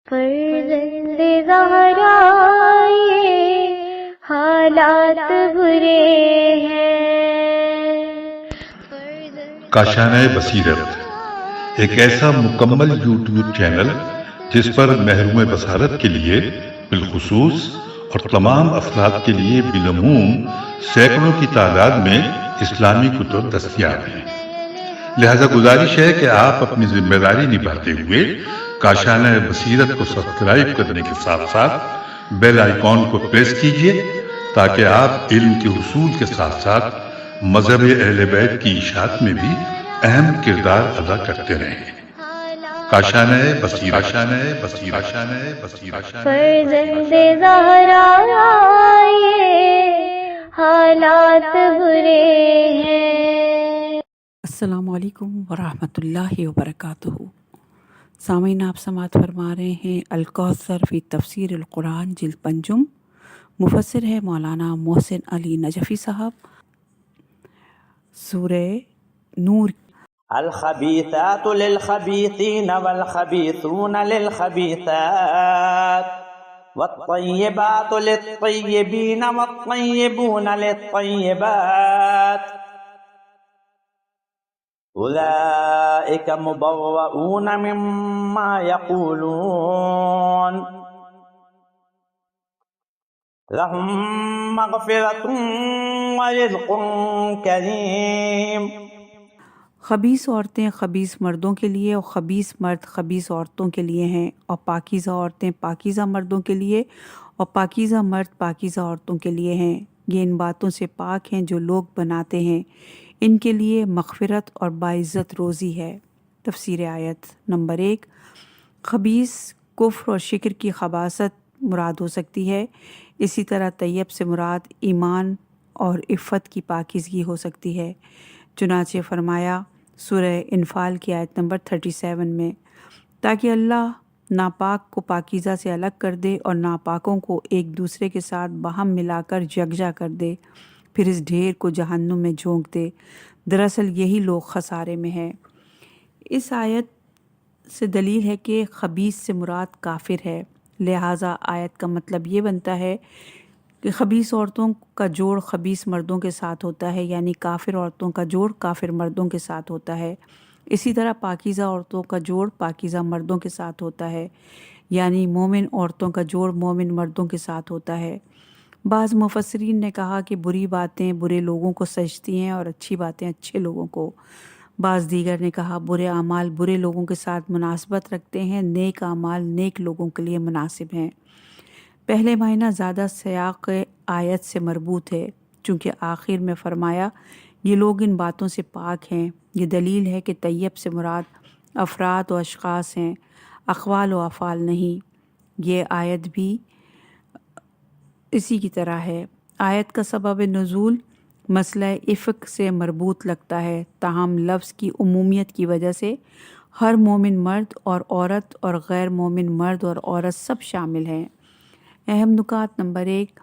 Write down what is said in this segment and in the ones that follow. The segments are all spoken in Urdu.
فرزند زہرا یہ حالات برے ہیں۔ کاشانہ بصیرت ایک ایسا مکمل یوٹیوب چینل جس پر محروم بصارت کے لیے بالخصوص اور تمام افراد کے لیے بالعموم سینکڑوں کی تعداد میں اسلامی کتب دستیاب ہیں۔ لہذا گزارش ہے کہ آپ اپنی ذمہ داری نبھاتے ہوئے کاشانہ بصیرت کو سبسکرائب کرنے کے ساتھ ساتھ بیل آئیکن کو پریس کیجئے تاکہ آپ علم کے حصول کے ساتھ ساتھ مذہب اہل بیت کی اشاعت میں بھی اہم کردار ادا کرتے رہیں۔ کاشانہ بصیرت۔ فرزند زہرا یہ حالات برے ہیں۔ السلام علیکم ورحمۃ اللہ وبرکاتہ۔ سامعین، آپ سماعت فرما رہے ہیں الکوثر فی تفسیر القرآن جلد پنجم، مفسر ہے مولانا محسن علی نجفی صاحب۔ سورہ نور۔ الخبیثات للخبیثین والخبیثون للخبیثات والطیبات للطیبین والطیبون للطیبات اولئک مبرؤون مما یقولون لهم مغفرۃ ورزق کریم۔ خبیث عورتیں خبیث مردوں کے لیے اور خبیث مرد خبیث عورتوں کے لیے ہیں، اور پاکیزہ عورتیں پاکیزہ مردوں کے لیے اور پاکیزہ مرد پاکیزہ عورتوں کے لیے ہیں۔ یہ ان باتوں سے پاک ہیں جو لوگ بناتے ہیں، ان کے لیے مغفرت اور باعزت روزی ہے۔ تفسیر آیت نمبر 1۔ خبیث کفر اور شکر کی خباثت مراد ہو سکتی ہے، اسی طرح طیب سے مراد ایمان اور عفت کی پاکیزگی ہو سکتی ہے۔ چنانچہ فرمایا سورہ انفال کی آیت نمبر 37 میں، تاکہ اللہ ناپاک کو پاکیزہ سے الگ کر دے اور ناپاکوں کو ایک دوسرے کے ساتھ باہم ملا کر یکجا کر دے، پھر اس ڈھیر کو جہنم میں جھونک دے۔ دراصل یہی لوگ خسارے میں ہیں۔ اس آیت سے دلیل ہے کہ خبیث سے مراد کافر ہے، لہٰذا آیت کا مطلب یہ بنتا ہے کہ خبیث عورتوں کا جوڑ خبیث مردوں کے ساتھ ہوتا ہے، یعنی کافر عورتوں کا جوڑ کافر مردوں کے ساتھ ہوتا ہے۔ اسی طرح پاکیزہ عورتوں کا جوڑ پاکیزہ مردوں کے ساتھ ہوتا ہے، یعنی مومن عورتوں کا جوڑ مومن مردوں کے ساتھ ہوتا ہے۔ بعض مفسرین نے کہا کہ بری باتیں برے لوگوں کو سجتی ہیں اور اچھی باتیں اچھے لوگوں کو۔ بعض دیگر نے کہا برے اعمال برے لوگوں کے ساتھ مناسبت رکھتے ہیں، نیک اعمال نیک لوگوں کے لیے مناسب ہیں۔ پہلے معنی زیادہ سیاق آیت سے مربوط ہے، چونکہ آخر میں فرمایا یہ لوگ ان باتوں سے پاک ہیں۔ یہ دلیل ہے کہ طیب سے مراد افراد و اشخاص ہیں، اقوال و افعال نہیں۔ یہ آیت بھی اسی کی طرح ہے۔ آیت کا سبب نزول مسئلہ افک سے مربوط لگتا ہے، تاہم لفظ کی عمومیت کی وجہ سے ہر مومن مرد اور عورت اور غیر مومن مرد اور عورت سب شامل ہیں۔ اہم نکات نمبر 1،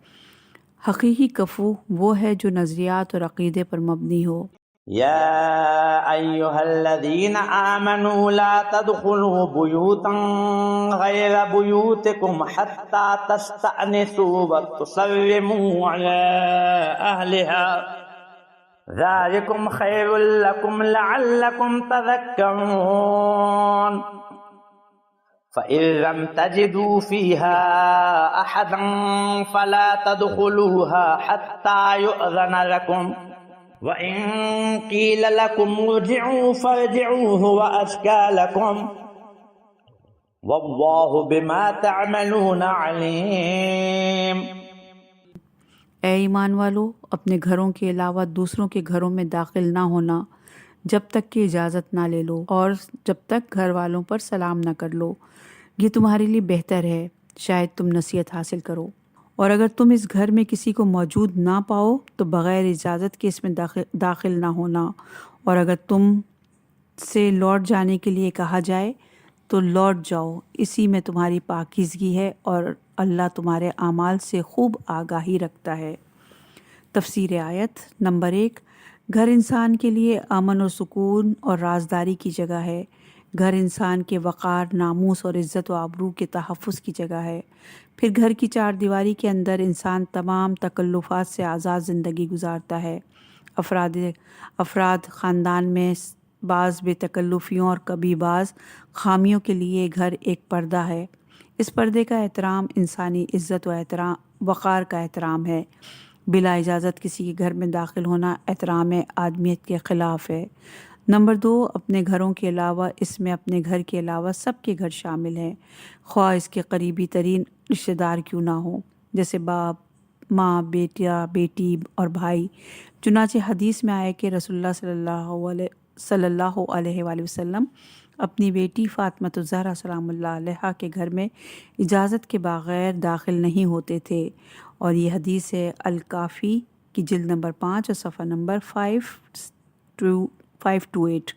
حقیقی کفو وہ ہے جو نظریات اور عقیدے پر مبنی ہو۔ یا ایہا الذین آمنوا لا تدخلوا بیوتا غیر بیوتکم حتی تستأنسوا وتسلموا علی اہلها ذالکم خیر لکم لعلکم تذکرون۔ فَإِن لَّمْ تَجِدُوا فِيهَا أَحَدًا فَلَا تَدْخُلُوهَا حَتَّى يُؤْذَنَ لَكُمْ وَإِن قِيلَ لَكُمْ ارْجِعُوا فَارْجِعُوا هُوَ أَزْكَىٰ لَكُمْ وَاللَّهُ بِمَا تَعْمَلُونَ عَلِيمٌ۔ اے ایمان والو، اپنے گھروں کے علاوہ دوسروں کے گھروں میں داخل نہ ہونا جب تک کہ اجازت نہ لے لو، اور جب تک گھر والوں پر سلام نہ کر لو، یہ تمہارے لیے بہتر ہے، شاید تم نصیحت حاصل کرو۔ اور اگر تم اس گھر میں کسی کو موجود نہ پاؤ تو بغیر اجازت کے اس میں داخل نہ ہونا، اور اگر تم سے لوٹ جانے کے لیے کہا جائے تو لوٹ جاؤ، اسی میں تمہاری پاکیزگی ہے اور اللہ تمہارے اعمال سے خوب آگاہی رکھتا ہے۔ تفسیر آیت نمبر 1، گھر انسان کے لیے امن و سکون اور رازداری کی جگہ ہے۔ گھر انسان کے وقار، ناموس اور عزت و آبرو کے تحفظ کی جگہ ہے۔ پھر گھر کی چار دیواری کے اندر انسان تمام تکلفات سے آزاد زندگی گزارتا ہے۔ افراد خاندان میں بعض بے تکلفیوں اور کبھی بعض خامیوں کے لیے گھر ایک پردہ ہے۔ اس پردے کا احترام انسانی عزت و وقار کا احترام ہے۔ بلا اجازت کسی کے گھر میں داخل ہونا احترام آدمیت کے خلاف ہے۔ نمبر 2، اپنے گھروں کے علاوہ اس میں اپنے گھر کے علاوہ سب کے گھر شامل ہیں، خواہ اس کے قریبی ترین رشتہ دار کیوں نہ ہوں، جیسے باپ، ماں، بیٹا، بیٹی اور بھائی۔ چنانچہ حدیث میں آیا کہ رسول اللہ صلی اللہ علیہ وآلہ وسلم اپنی بیٹی فاطمہ الزہرا سلام اللہ علیہا کے گھر میں اجازت کے بغیر داخل نہیں ہوتے تھے، اور یہ حدیث ہے الکافی کی جلد نمبر 5 اور صفحہ نمبر 528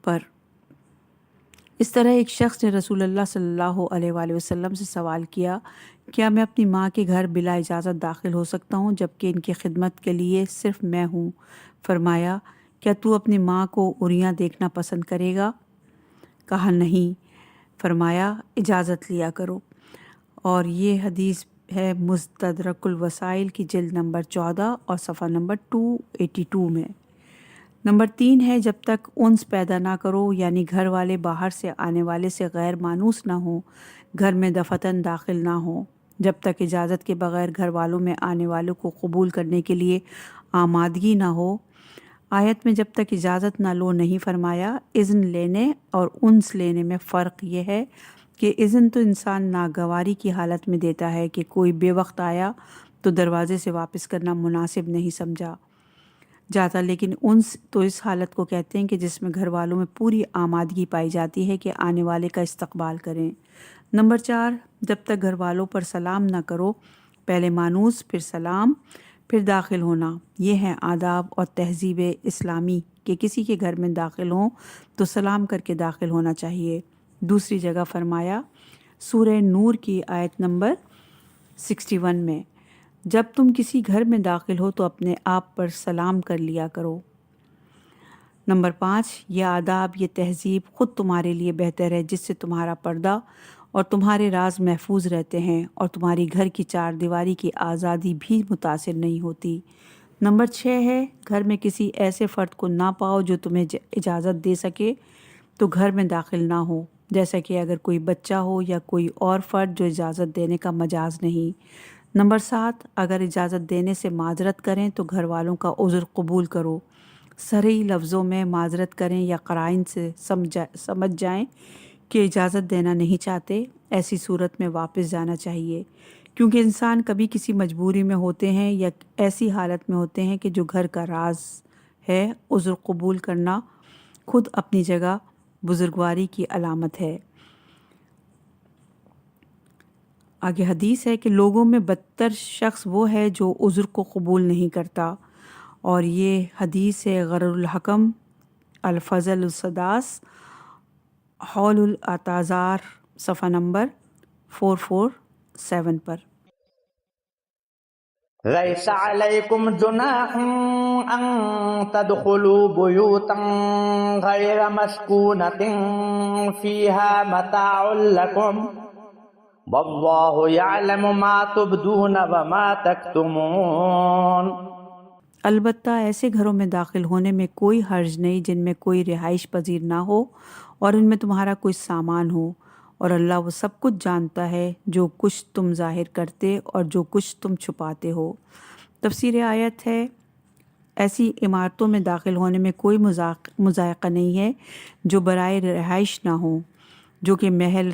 پر۔ اس طرح ایک شخص نے رسول اللہ صلی اللہ علیہ وآلہ وسلم سے سوال کیا، کیا میں اپنی ماں کے گھر بلا اجازت داخل ہو سکتا ہوں جبکہ ان کی خدمت کے لیے صرف میں ہوں؟ فرمایا، کیا تو اپنی ماں کو عریاں دیکھنا پسند کرے گا؟ کہا نہیں۔ فرمایا، اجازت لیا کرو۔ اور یہ حدیث ہے مستدرک الوسائل کی جلد نمبر 14 اور صفحہ نمبر 282 میں۔ نمبر 3 ہے جب تک انس پیدا نہ کرو، یعنی گھر والے باہر سے آنے والے سے غیر مانوس نہ ہوں، گھر میں دفتن داخل نہ ہوں، جب تک اجازت کے بغیر گھر والوں میں آنے والوں کو قبول کرنے کے لیے آمادگی نہ ہو۔ آیت میں جب تک اجازت نہ لو نہیں فرمایا۔ اذن لینے اور انس لینے میں فرق یہ ہے کہ اذن تو انسان ناگواری کی حالت میں دیتا ہے کہ کوئی بے وقت آیا تو دروازے سے واپس کرنا مناسب نہیں سمجھا جاتا، لیکن انس تو اس حالت کو کہتے ہیں کہ جس میں گھر والوں میں پوری آمادگی پائی جاتی ہے کہ آنے والے کا استقبال کریں۔ نمبر 4، جب تک گھر والوں پر سلام نہ کرو، پہلے مانوس، پھر سلام، پھر داخل ہونا۔ یہ ہے آداب اور تہذیب اسلامی کہ کسی کے گھر میں داخل ہوں تو سلام کر کے داخل ہونا چاہیے۔ دوسری جگہ فرمایا سورہ نور کی آیت نمبر 61 میں، جب تم کسی گھر میں داخل ہو تو اپنے آپ پر سلام کر لیا کرو۔ نمبر 5، یہ آداب، یہ تہذیب خود تمہارے لیے بہتر ہے، جس سے تمہارا پردہ اور تمہارے راز محفوظ رہتے ہیں اور تمہاری گھر کی چار دیواری کی آزادی بھی متاثر نہیں ہوتی۔ نمبر 6 ہے گھر میں کسی ایسے فرد کو نہ پاؤ جو تمہیں اجازت دے سکے تو گھر میں داخل نہ ہو، جیسا کہ اگر کوئی بچہ ہو یا کوئی اور فرد جو اجازت دینے کا مجاز نہیں۔ نمبر 7، اگر اجازت دینے سے معذرت کریں تو گھر والوں کا عذر قبول کرو، صریح لفظوں میں معذرت کریں یا قرائن سے سمجھ جائیں کہ اجازت دینا نہیں چاہتے، ایسی صورت میں واپس جانا چاہیے، کیونکہ انسان کبھی کسی مجبوری میں ہوتے ہیں یا ایسی حالت میں ہوتے ہیں کہ جو گھر کا راز ہے۔ عذر قبول کرنا خود اپنی جگہ بزرگواری کی علامت ہے۔ آگے حدیث ہے کہ لوگوں میں بدتر شخص وہ ہے جو عذر کو قبول نہیں کرتا، اور یہ حدیث ہے غرر الحکم الفضل السداس حول الاعتذار صفحہ نمبر 447 پر۔ ليس عليكم جناح أن تدخلوا بيوتا غير مسكونة فيها متاع لكم والله يعلم ما تبدون وما تكتمون۔ البتہ ایسے گھروں میں داخل ہونے میں کوئی حرج نہیں جن میں کوئی رہائش پذیر نہ ہو اور ان میں تمہارا کوئی سامان ہو، اور اللہ وہ سب کچھ جانتا ہے جو کچھ تم ظاہر کرتے اور جو کچھ تم چھپاتے ہو۔ تفسیر آیت ہے ایسی عمارتوں میں داخل ہونے میں کوئی مضائقہ نہیں ہے جو برائے رہائش نہ ہوں، جو کہ محل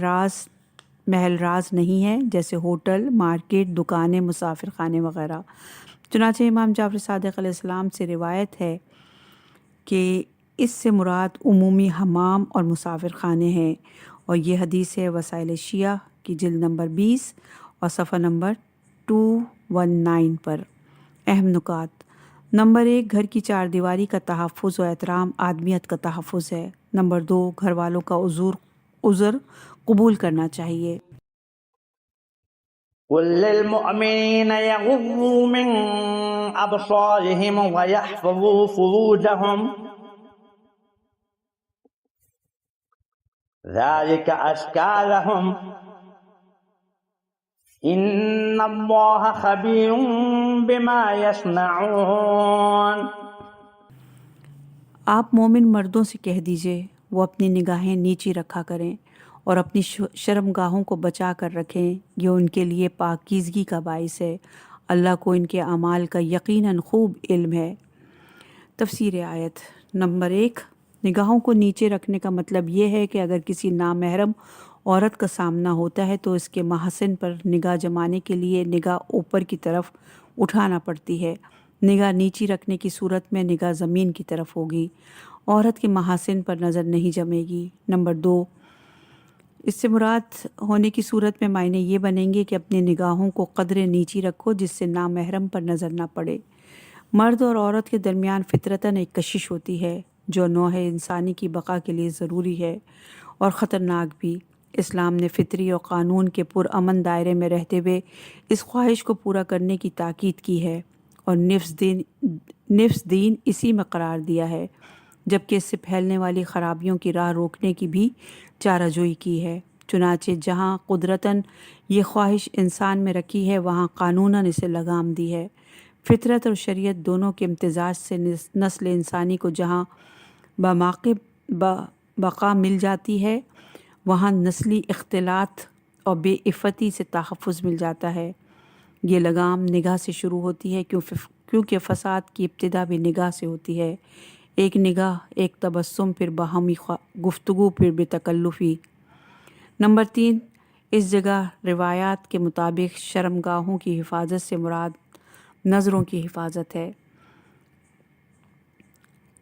راز نہیں ہے، جیسے ہوٹل، مارکیٹ، دکانیں، مسافر خانے وغیرہ۔ چنانچہ امام جعفر صادق علیہ السلام سے روایت ہے کہ اس سے مراد عمومی حمام اور مسافر خانے ہیں، اور یہ حدیث ہے وسائل شیعہ کی جلد نمبر 20 اور صفحہ نمبر 219 پر۔ اہم نکات۔ نمبر 1، گھر کی چار دیواری کا تحفظ و احترام آدمیت کا تحفظ ہے۔ نمبر 2، گھر والوں کا عذر قبول کرنا چاہیے۔ قل للمؤمنين يغضوا من أبصارهم ويحفظوا فروجهم ذلك أزكى لهم إن الله خبير بما يصنعون۔ آپ مومن مردوں سے کہہ دیجئے وہ اپنی نگاہیں نیچی رکھا کریں اور اپنی شرمگاہوں کو بچا کر رکھیں، یہ ان کے لیے پاکیزگی کا باعث ہے، اللہ کو ان کے اعمال کا یقیناً خوب علم ہے۔ تفسیر آیت نمبر 1، نگاہوں کو نیچے رکھنے کا مطلب یہ ہے کہ اگر کسی نامحرم عورت کا سامنا ہوتا ہے تو اس کے محاسن پر نگاہ جمانے کے لیے نگاہ اوپر کی طرف اٹھانا پڑتی ہے۔ نگاہ نیچی رکھنے کی صورت میں نگاہ زمین کی طرف ہوگی، عورت کے محاسن پر نظر نہیں جمے گی۔ نمبر 2، اس سے مراد ہونے کی صورت میں معنی یہ بنیں گے کہ اپنی نگاہوں کو قدرے نیچی رکھو جس سے نامحرم پر نظر نہ پڑے۔ مرد اور عورت کے درمیان فطرتاً ایک کشش ہوتی ہے جو نوع انسانی کی بقا کے لیے ضروری ہے اور خطرناک بھی۔ اسلام نے فطری اور قانون کے پرامن دائرے میں رہتے ہوئے اس خواہش کو پورا کرنے کی تاکید کی ہے اور نفس دین اسی میں قرار دیا ہے، جبکہ اس سے پھیلنے والی خرابیوں کی راہ روکنے کی بھی چارہ جوئی کی ہے۔ چنانچہ جہاں قدرتاً یہ خواہش انسان میں رکھی ہے وہاں قانوناً اسے لگام دی ہے۔ فطرت اور شریعت دونوں کے امتزاج سے نسل انسانی کو جہاں بقا مل جاتی ہے وہاں نسلی اختلاط اور بے عفتی سے تحفظ مل جاتا ہے۔ یہ لگام نگاہ سے شروع ہوتی ہے کیونکہ فساد کی ابتدا بھی نگاہ سے ہوتی ہے۔ ایک نگاہ، ایک تبسم، پھر باہمی گفتگو، پھر بے تکلفی۔ نمبر 3، اس جگہ روایات کے مطابق شرمگاہوں کی حفاظت سے مراد نظروں کی حفاظت ہے۔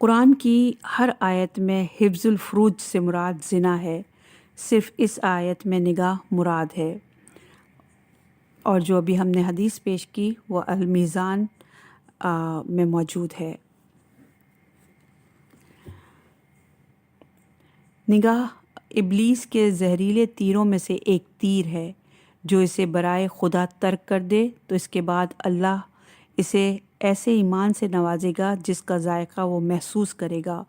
قرآن کی ہر آیت میں حفظ الفروج سے مراد زنا ہے، صرف اس آیت میں نگاہ مراد ہے۔ اور جو ابھی ہم نے حدیث پیش کی وہ المیزان میں موجود ہے۔ نگاہ ابلیس کے زہریلے تیروں میں سے ایک تیر ہے، جو اسے برائے خدا ترک کر دے تو اس کے بعد اللہ اسے ایسے ایمان سے نوازے گا جس کا ذائقہ وہ محسوس کرے گا،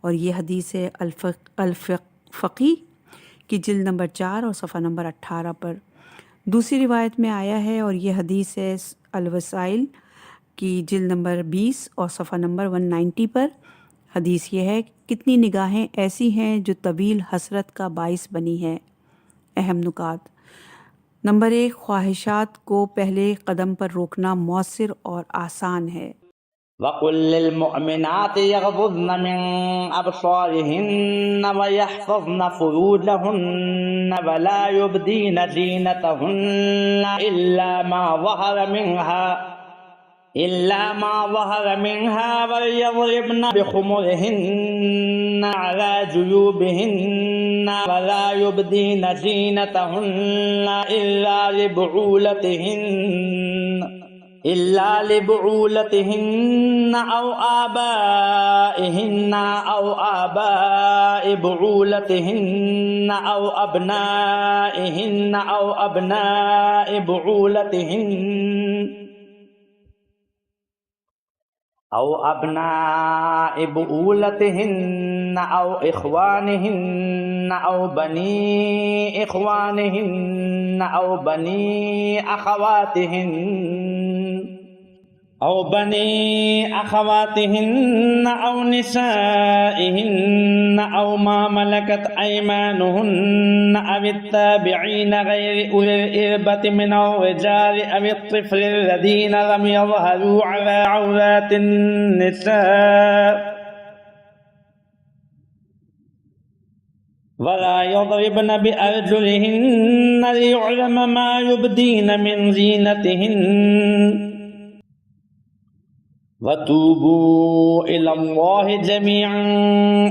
اور یہ حدیث ہے الفقی کی جلد نمبر 4 اور صفحہ نمبر 18 پر۔ دوسری روایت میں آیا ہے اور یہ حدیث ہے الوسائل کی جلد نمبر 20 اور صفحہ نمبر 190 پر۔ حدیث یہ ہے، کتنی نگاہیں ایسی ہیں جو طویل حسرت کا باعث بنی ہیں۔ اہم نکات: نمبر 1، خواہشات کو پہلے قدم پر روکنا مؤثر اور آسان ہے۔ وَقُلْ لِلْمُؤْمِنَاتِ يَغْضُضْنَ مِنْ أَبْصَارِهِنَّ وَيَحْفَظْنَ فُرُوجَهُنَّ وَلَا يُبْدِينَ زِينَتَهُنَّ إِلَّا مَا ظَهَرَ مِنْهَا وَلْيَضْرِبْنَ بِخُمُرِهِنَّ عَلَى جُيُوبِهِنَّ وَلَا يُبْدِينَ زِينَتَهُنَّ إِلَّا لِبُعُولَتِهِنَّ أَوْ آبَائِهِنَّ أَوْ آبَاءِ بُعُولَتِهِنَّ أَوْ أَبْنَائِهِنَّ أَوْ أَبْنَاءِ بُعُولَتِهِنَّ أَوْ إِخْوَانِهِنَّ أَوْ بَنِي إِخْوَانِهِنَّ أَوْ بَنِي أَخَوَاتِهِنَّ أَوْ نِسَائِهِنَّ أَوْ مَا مَلَكَتْ أَيْمَانُهُنَّ أَوِ التَّابِعِينَ غَيْرِ أُولِي الْإِرْبَةِ مِنَ الرِّجَالِ أَوِ الطِّفْلِ الَّذِينَ لَمْ يَظْهَرُوا عَلَى عَوْرَاتِ النِّسَاءِ وَلَا يَضْرِبْنَ بِأَرْجُلِهِنَّ لِيُعْلَمَ مَا يُبْدِينَ مِنْ زِينَتِهِنَّ وَتُوبُوا إِلَى اللَّهِ جَمِيعًا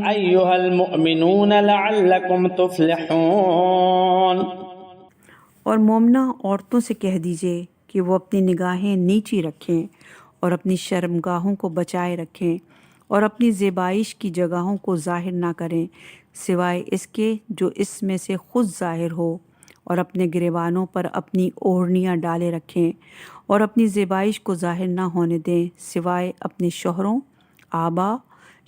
أَيُّهَا الْمُؤْمِنُونَ لَعَلَّكُمْ تُفْلِحُونَ۔ اور مومنہ عورتوں سے کہہ دیجئے کہ وہ اپنی نگاہیں نیچی رکھیں اور اپنی شرمگاہوں کو بچائے رکھیں اور اپنی زیبائش کی جگہوں کو ظاہر نہ کریں سوائے اس کے جو اس میں سے خود ظاہر ہو، اور اپنے گریبانوں پر اپنی اوڑھنیاں ڈالے رکھیں اور اپنی زیبائش کو ظاہر نہ ہونے دیں سوائے اپنے شوہروں، آبا،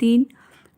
3,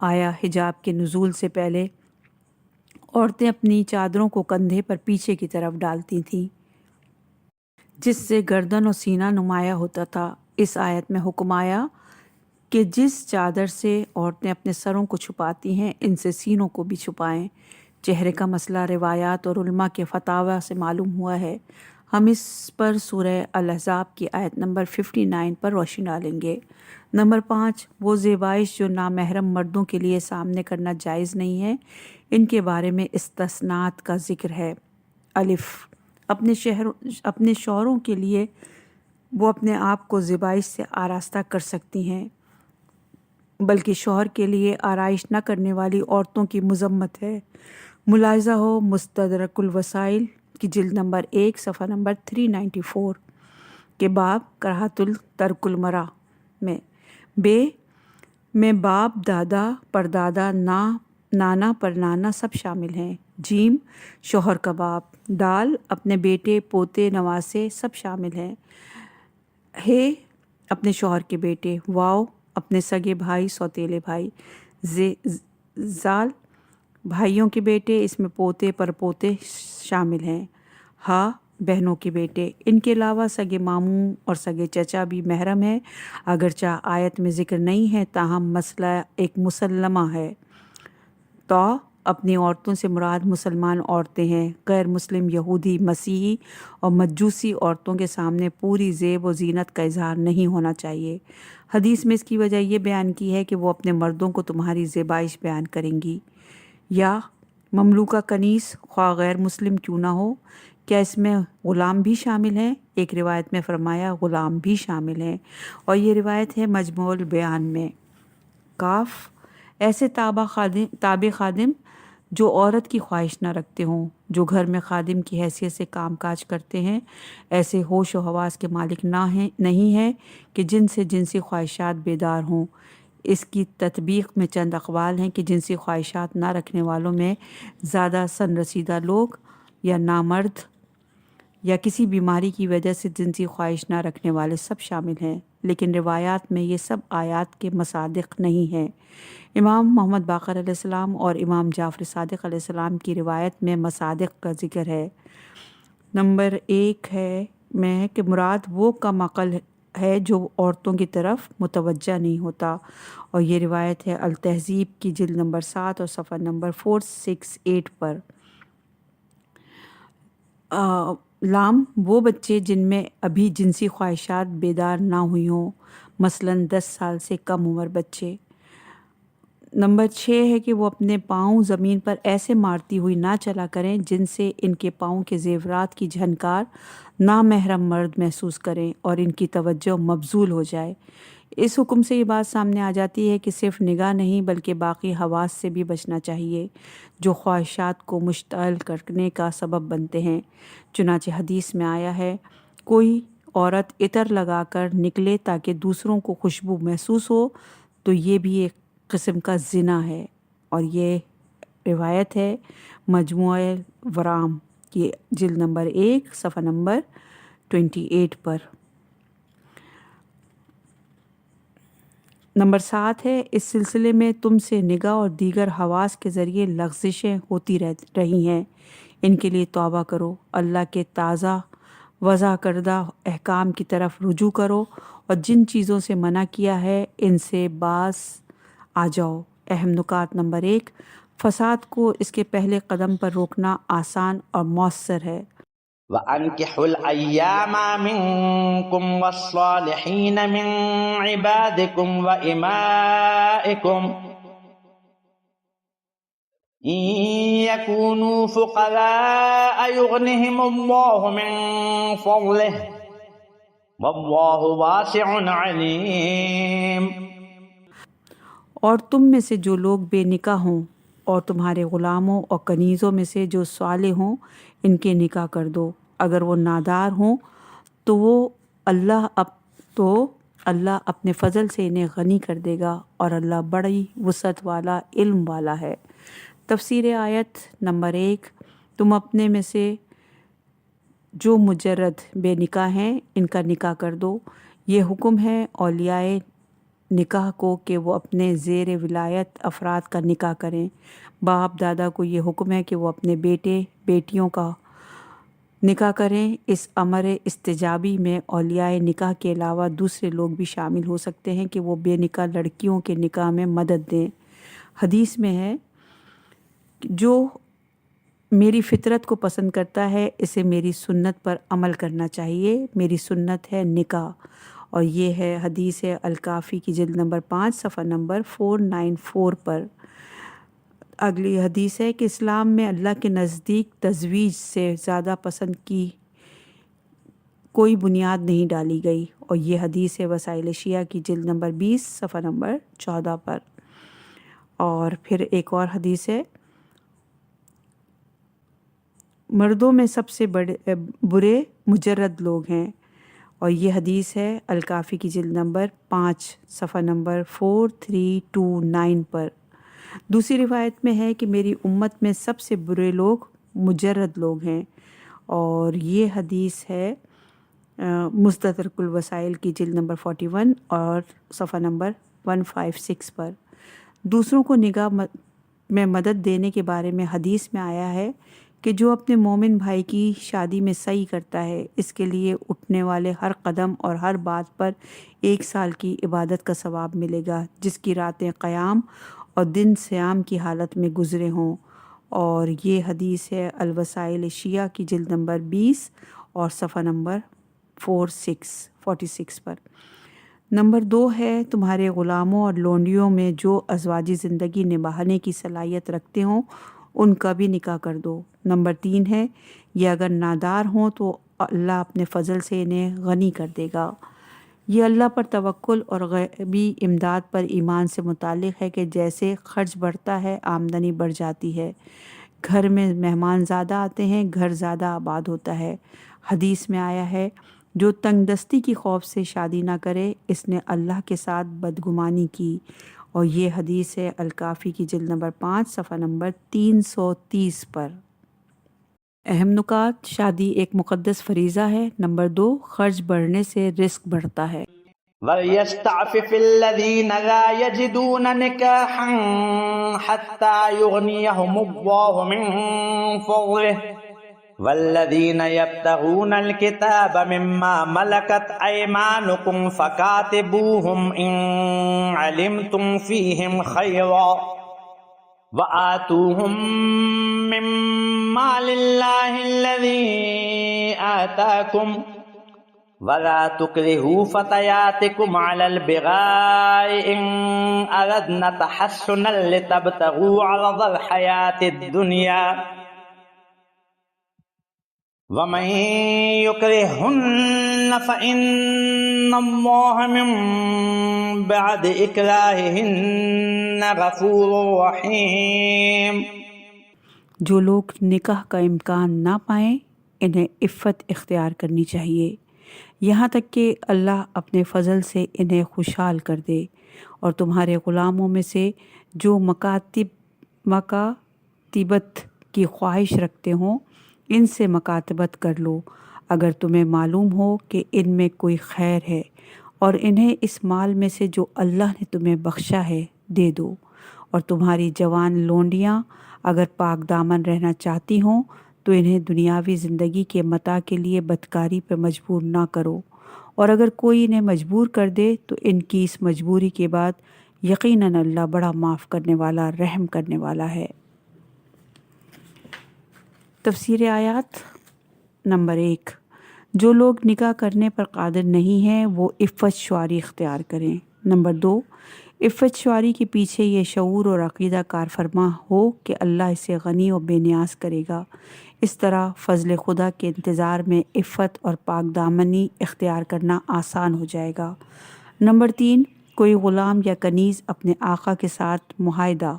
آیا حجاب کے نزول سے پہلے عورتیں اپنی چادروں کو کندھے پر پیچھے کی طرف ڈالتی تھیں، جس سے گردن اور سینہ نمایاں ہوتا تھا۔ اس آیت میں حکم آیا کہ جس چادر سے عورتیں اپنے سروں کو چھپاتی ہیں ان سے سینوں کو بھی چھپائیں۔ چہرے کا مسئلہ روایات اور علماء کے فتاوی سے معلوم ہوا ہے۔ ہم اس پر سورہ الاحزاب کی آیت نمبر 59 پر روشنی ڈالیں گے۔ نمبر 5، وہ زیبائش جو نامحرم مردوں کے لیے سامنے کرنا جائز نہیں ہے، ان کے بارے میں استثناءات کا ذکر ہے۔ الف، اپنے شوہروں کے لیے وہ اپنے آپ کو زیبائش سے آراستہ کر سکتی ہیں، بلکہ شوہر کے لیے آرائش نہ کرنے والی عورتوں کی مذمت ہے۔ ملاحظہ ہو مستدرک الوسائل کی جلد نمبر 1 صفحہ نمبر 394 کے باب کراہت ترک المرأہ میں باپ، دادا، پردادا، نانا، پرنانا سب شامل ہیں۔ جیم، شوہر کا باپ۔ دال، اپنے بیٹے، پوتے، نواسے سب شامل ہیں۔ ہے، اپنے شوہر کے بیٹے۔ واو، اپنے سگے بھائی، سوتیلے بھائی۔ زال، بھائیوں کے بیٹے، اس میں پوتے، پرپوتے شامل ہیں۔ ہاں، بہنوں کے بیٹے۔ ان کے علاوہ سگے ماموں اور سگے چچا بھی محرم ہیں، اگرچہ آیت میں ذکر نہیں ہے، تاہم مسئلہ ایک مسلمہ ہے۔ تو اپنی عورتوں سے مراد مسلمان عورتیں ہیں۔ غیر مسلم، یہودی، مسیحی اور مجوسی عورتوں کے سامنے پوری زیب و زینت کا اظہار نہیں ہونا چاہیے۔ حدیث میں اس کی وجہ یہ بیان کی ہے کہ وہ اپنے مردوں کو تمہاری زیبائش بیان کریں گی۔ یا مملوکہ کنیز، خواہ غیر مسلم کیوں نہ ہو، کیا اس میں غلام بھی شامل ہیں؟ ایک روایت میں فرمایا غلام بھی شامل ہیں، اور یہ روایت ہے مجموع البیان میں۔ کاف، ایسے تابع خادم جو عورت کی خواہش نہ رکھتے ہوں، جو گھر میں خادم کی حیثیت سے کام کاج کرتے ہیں، ایسے ہوش و حواس کے مالک نہیں ہیں کہ جن سے جنسی خواہشات بیدار ہوں۔ اس کی تطبیق میں چند اقوال ہیں کہ جنسی خواہشات نہ رکھنے والوں میں زیادہ سن رسیدہ لوگ یا نامرد یا کسی بیماری کی وجہ سے جنسی خواہش نہ رکھنے والے سب شامل ہیں، لیکن روایات میں یہ سب آیات کے مصادق نہیں ہیں۔ امام محمد باقر علیہ السلام اور امام جعفر صادق علیہ السلام کی روایت میں مصادق کا ذکر ہے۔ نمبر 1 میں کہ مراد وہ کم عقل ہے جو عورتوں کی طرف متوجہ نہیں ہوتا، اور یہ روایت ہے التہذیب کی جلد نمبر 7 اور صفحہ نمبر 468 پر۔ لام، وہ بچے جن میں ابھی جنسی خواہشات بیدار نہ ہوئی ہوں، مثلاً 10 سال سے کم عمر بچے۔ نمبر 6 ہے کہ وہ اپنے پاؤں زمین پر ایسے مارتی ہوئی نہ چلا کریں جن سے ان کے پاؤں کے زیورات کی جھنکار نامحرم مرد محسوس کریں اور ان کی توجہ مبذول ہو جائے۔ اس حکم سے یہ بات سامنے آ جاتی ہے کہ صرف نگاہ نہیں بلکہ باقی حواس سے بھی بچنا چاہیے جو خواہشات کو مشتعل کرنے کا سبب بنتے ہیں۔ چنانچہ حدیث میں آیا ہے، کوئی عورت عطر لگا کر نکلے تاکہ دوسروں کو خوشبو محسوس ہو تو یہ بھی ایک قسم کا زنا ہے، اور یہ روایت ہے مجموع ورام کی جلد نمبر 1 صفحہ نمبر 28 پر۔ نمبر 7 ہے، اس سلسلے میں تم سے نگاہ اور دیگر حواس کے ذریعے لغزشیں ہوتی رہی ہیں، ان کے لیے توبہ کرو، اللہ کے تازہ وضع کردہ احکام کی طرف رجوع کرو، اور جن چیزوں سے منع کیا ہے ان سے باز آ جاؤ۔ اہم نکات۔ نمبر 1، فساد کو اس کے پہلے قدم پر روکنا آسان اور مؤثر ہے۔ وَأَنكِحُوا الْأَيَّامَ مِنكُمْ وَالصَّالِحِينَ مِنْ عِبَادِكُمْ وَإِمَائِكُمْ إِنْ يَكُونُوا فُقَرَاءَ يُغْنِهِمُ اللَّهُ مِنْ فَضْلِهِ وَاللَّهُ وَاسِعٌ عَلِيمٌ۔ اور تم میں سے جو لوگ بے نکاح ہوں اور تمہارے غلاموں اور کنیزوں میں سے جو صالح ہوں ان کے نکاح کر دو، اگر وہ نادار ہوں تو اللہ اپنے فضل سے انہیں غنی کر دے گا، اور اللہ بڑی وسعت والا علم والا ہے۔ تفسیر آیت نمبر 1، تم اپنے میں سے جو مجرد بے نکاح ہیں ان کا نکاح کر دو۔ یہ حکم ہے اولیاء نکاح کو کہ وہ اپنے زیر ولایت افراد کا نکاح کریں۔ باپ دادا کو یہ حکم ہے کہ وہ اپنے بیٹے بیٹیوں کا نکاح کریں۔ اس امر استجابی میں اولیاء نکاح کے علاوہ دوسرے لوگ بھی شامل ہو سکتے ہیں کہ وہ بے نکاح لڑکیوں کے نکاح میں مدد دیں۔ حدیث میں ہے جو میری فطرت کو پسند کرتا ہے اسے میری سنت پر عمل کرنا چاہیے۔ میری سنت ہے نکاح، اور یہ ہے حدیث ہے الکافی کی جلد نمبر 5 صفحہ نمبر 494 پر۔ اگلی حدیث ہے کہ اسلام میں اللہ کے نزدیک تزویج سے زیادہ پسند کی کوئی بنیاد نہیں ڈالی گئی، اور یہ حدیث ہے وسائل شیعہ کی جلد نمبر 20 صفحہ نمبر 14 پر۔ اور پھر ایک اور حدیث ہے مردوں میں سب سے برے مجرد لوگ ہیں، اور یہ حدیث ہے الکافی کی جلد نمبر 5 صفحہ نمبر 4329 پر۔ دوسری روایت میں ہے کہ میری امت میں سب سے برے لوگ مجرد لوگ ہیں، اور یہ حدیث ہے مستدرک الوسائل کی جلد نمبر 41 اور صفحہ نمبر 156 پر۔ دوسروں کو نکاح میں مدد دینے کے بارے میں حدیث میں آیا ہے کہ جو اپنے مومن بھائی کی شادی میں سعی کرتا ہے اس کے لیے اٹھنے والے ہر قدم اور ہر بات پر 1 سال کی عبادت کا ثواب ملے گا، جس کی راتیں قیام اور دن صیام کی حالت میں گزرے ہوں، اور یہ حدیث ہے الوسائل شیعہ کی جلد نمبر 20 اور صفحہ نمبر 46 پر۔ نمبر 2 ہے تمہارے غلاموں اور لونڈیوں میں جو ازواجی زندگی نبھانے کی صلاحیت رکھتے ہوں ان کا بھی نکاح کر دو۔ نمبر 3 ہے یہ اگر نادار ہوں تو اللہ اپنے فضل سے انہیں غنی کر دے گا۔ یہ اللہ پر توکل اور غیبی امداد پر ایمان سے متعلق ہے کہ جیسے خرچ بڑھتا ہے آمدنی بڑھ جاتی ہے، گھر میں مہمان زیادہ آتے ہیں گھر زیادہ آباد ہوتا ہے۔ حدیث میں آیا ہے جو تنگ دستی کی خوف سے شادی نہ کرے اس نے اللہ کے ساتھ بدگمانی کی، اور یہ حدیث ہے الکافی کی جلد نمبر 5 صفحہ نمبر 330 پر۔ اہم نکات: شادی ایک مقدس فریضہ ہے۔ نمبر 2، خرچ بڑھنے سے رزق بڑھتا ہے۔ وَلْيَسْتَعْفِفِ الَّذِينَ لَا يَجِدُونَ نِكَاحًا حَتَّى يُغْنِيَهُمُ اللَّهُ مِن فَضْلِهِ وَالَّذِينَ يَبْتَغُونَ الْكِتَابَ مِمَّا مَلَكَتْ أَيْمَانُكُمْ فَكَاتِبُوهُمْ إِن عَلِمْتُمْ فِيهِمْ خَيْرًا وَآتُوهُم مِّن مَّالِ اللَّهِ الَّذِي آتَاكُمْ وَلَا تُكْرِهُوا فَتَيَاتِكُمْ عَلَى الْبِغَاءِ إِن أَرَدْنَ تَحَصُّنًا لِتَبْتَغُوا عَرَضَ الْحَيَاةِ الدُّنْيَا وَمَن يُكْرِههُنَّ فَإِنَّ اللَّهَ مِن بَعْدِ إِكْرَاهِهِنَّ غَفُورٌ رَّحِيمٌ۔ جو لوگ نکاح کا امکان نہ پائیں انہیں عفت اختیار کرنی چاہیے یہاں تک کہ اللہ اپنے فضل سے انہیں خوشحال کر دے، اور تمہارے غلاموں میں سے جو مکاتبت کی خواہش رکھتے ہوں ان سے مکاتبت کر لو اگر تمہیں معلوم ہو کہ ان میں کوئی خیر ہے، اور انہیں اس مال میں سے جو اللہ نے تمہیں بخشا ہے دے دو، اور تمہاری جوان لونڈیاں اگر پاک دامن رہنا چاہتی ہوں تو انہیں دنیاوی زندگی کے متاع کے لیے بدکاری پر مجبور نہ کرو، اور اگر کوئی انہیں مجبور کر دے تو ان کی اس مجبوری کے بعد یقیناً اللہ بڑا معاف کرنے والا رحم کرنے والا ہے۔ تفسیر آیات۔ نمبر 1، جو لوگ نکاح کرنے پر قادر نہیں ہیں وہ عفت شعاری اختیار کریں۔ نمبر 2، عفت شعاری کے پیچھے یہ شعور اور عقیدہ کار فرما ہو کہ اللہ اسے غنی و بے نیاز کرے گا، اس طرح فضل خدا کے انتظار میں عفت اور پاک دامنی اختیار کرنا آسان ہو جائے گا۔ نمبر 3، کوئی غلام یا کنیز اپنے آقا کے ساتھ معاہدہ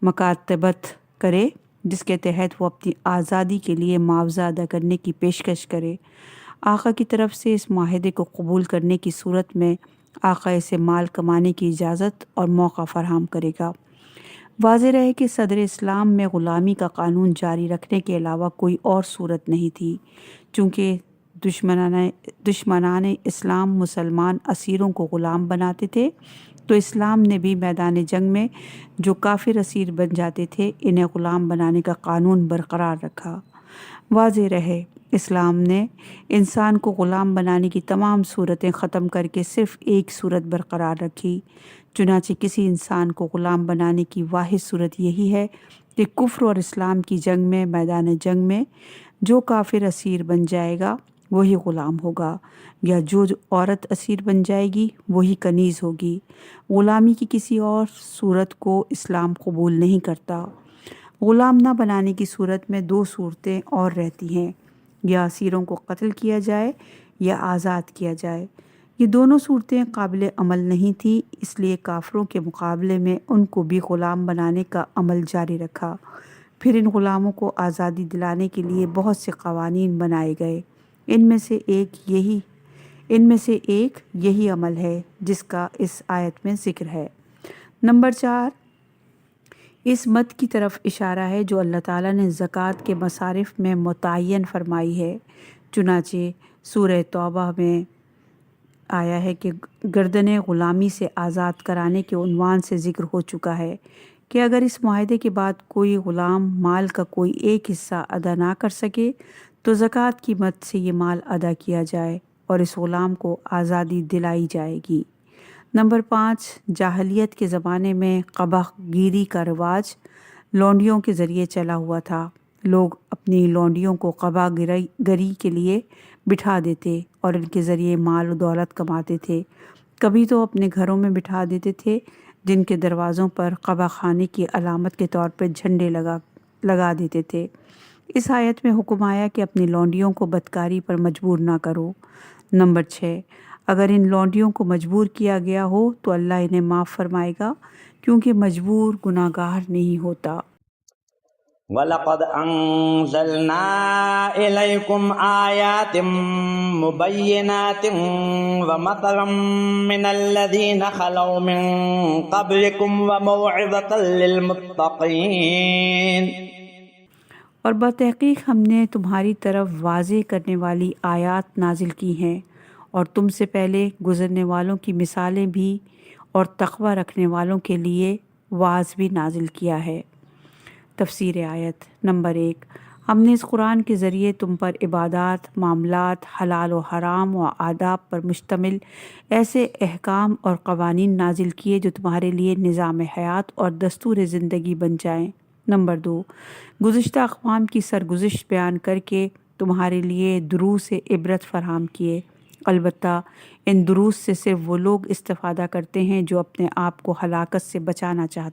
مکاتبت کرے جس کے تحت وہ اپنی آزادی کے لیے معاوضہ ادا کرنے کی پیشکش کرے۔ آقا کی طرف سے اس معاہدے کو قبول کرنے کی صورت میں آقا اسے مال کمانے کی اجازت اور موقع فراہم کرے گا۔ واضح رہے کہ صدر اسلام میں غلامی کا قانون جاری رکھنے کے علاوہ کوئی اور صورت نہیں تھی، چونکہ دشمنان اسلام مسلمان اسیروں کو غلام بناتے تھے تو اسلام نے بھی میدان جنگ میں جو کافر اسیر بن جاتے تھے انہیں غلام بنانے کا قانون برقرار رکھا۔ واضح رہے، اسلام نے انسان کو غلام بنانے کی تمام صورتیں ختم کر کے صرف ایک صورت برقرار رکھی۔ چنانچہ کسی انسان کو غلام بنانے کی واحد صورت یہی ہے کہ کفر اور اسلام کی جنگ میں میدان جنگ میں جو کافر اسیر بن جائے گا وہی غلام ہوگا، یا جو عورت اسیر بن جائے گی وہی کنیز ہوگی۔ غلامی کی کسی اور صورت کو اسلام قبول نہیں کرتا۔ غلام نہ بنانے کی صورت میں دو صورتیں اور رہتی ہیں، یا اسیروں کو قتل کیا جائے یا آزاد کیا جائے۔ یہ دونوں صورتیں قابل عمل نہیں تھیں، اس لیے کافروں کے مقابلے میں ان کو بھی غلام بنانے کا عمل جاری رکھا۔ پھر ان غلاموں کو آزادی دلانے کے لیے بہت سے قوانین بنائے گئے۔ ان میں سے ایک یہی عمل ہے جس کا اس آیت میں ذکر ہے۔ نمبر 4، اس مد کی طرف اشارہ ہے جو اللہ تعالیٰ نے زکوٰۃ کے مصارف میں متعین فرمائی ہے۔ چنانچہ سورہ توبہ میں آیا ہے کہ گردن غلامی سے آزاد کرانے کے عنوان سے ذکر ہو چکا ہے کہ اگر اس معاہدے کے بعد کوئی غلام مال کا کوئی ایک حصہ ادا نہ کر سکے تو زکوٰۃ کی مد سے یہ مال ادا کیا جائے اور اس غلام کو آزادی دلائی جائے گی۔ نمبر 5، جاہلیت کے زمانے میں قبح گیری کا رواج لونڈیوں کے ذریعے چلا ہوا تھا۔ لوگ اپنی لونڈیوں کو قبح گری کے لیے بٹھا دیتے اور ان کے ذریعے مال و دولت کماتے تھے۔ کبھی تو اپنے گھروں میں بٹھا دیتے تھے جن کے دروازوں پر قبح خانے کی علامت کے طور پر جھنڈے لگا دیتے تھے۔ اس آیت میں حکم آیا کہ اپنی لونڈیوں کو بدکاری پر مجبور نہ کرو۔ نمبر 6، اگر ان لونڈیوں کو مجبور کیا گیا ہو تو اللہ انہیں معاف فرمائے گا کیونکہ مجبور گناہ گار نہیں ہوتا۔ وَلَقَدْ أَنزَلْنَا إِلَيْكُمْ آيَاتٍ مُبَيِّنَاتٍ وَمَثَلًا مِّنَ الَّذِينَ خَلَوْا مِن قَبْلِكُمْ وَمَوْعِظَةً لِّلْمُتَّقِينَ۔ اور بتحقیق ہم نے تمہاری طرف واضح کرنے والی آیات نازل کی ہیں اور تم سے پہلے گزرنے والوں کی مثالیں بھی اور تقوی رکھنے والوں کے لیے واعظ بھی نازل کیا ہے۔ تفسیر آیت۔ نمبر 1، ہم نے اس قرآن کے ذریعے تم پر عبادات، معاملات، حلال و حرام و آداب پر مشتمل ایسے احکام اور قوانین نازل کیے جو تمہارے لیے نظام حیات اور دستور زندگی بن جائیں۔ نمبر 2، گزشتہ اقوام کی سرگزشت بیان کر کے تمہارے لیے دروس عبرت فراہم کیے۔ البتہ ان دروس سے صرف وہ لوگ استفادہ کرتے ہیں جو اپنے آپ کو ہلاکت سے بچانا چاہتے